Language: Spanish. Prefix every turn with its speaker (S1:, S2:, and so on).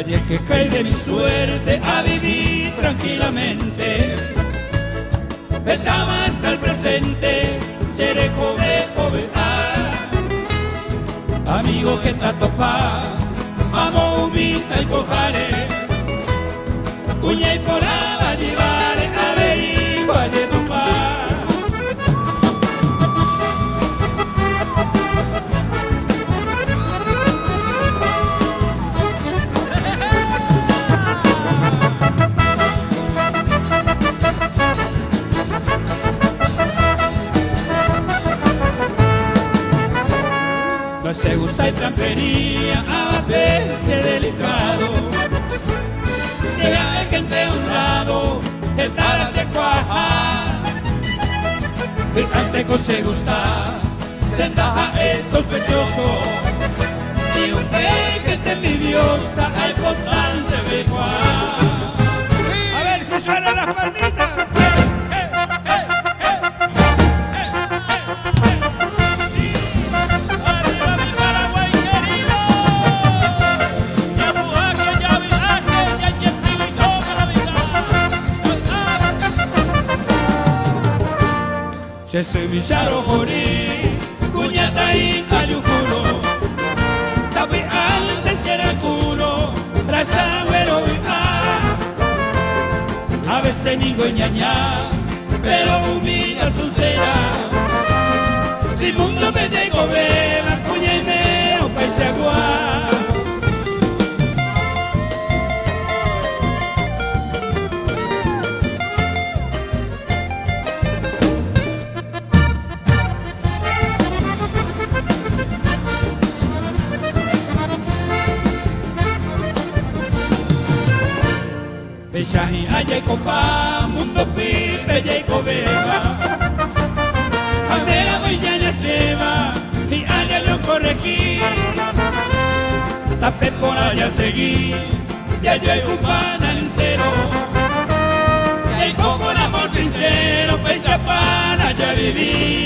S1: ayer que caí de mi suerte a vivir tranquilamente. Estaba hasta el presente, seré come, amigo que trato pa, amo humilde y cojare, cuña y porada llevare a ver igual de papá. No se gusta y trampería a verse delicado, sea el gente honrado, el tara se cuaja, el anteco se gusta, se endaja es sospechoso, y un gente envidiosa al constante becuá. A ver si suenan las palmitas. Se semillaro jorí, cuñata y ayuculo, sabe antes era el culo, raza güero a veces nigo ñaña, pero humilla sincera, si mundo me llego beba, cuña y meo paisagua. Bellahi allá y copa, mundo pipe y cobeba. Aldera boyaña seba, y allá yo corregí. Tapé por allá seguí, ya yo hay cupana entero. Y con amor sincero, pesa pana ya viví.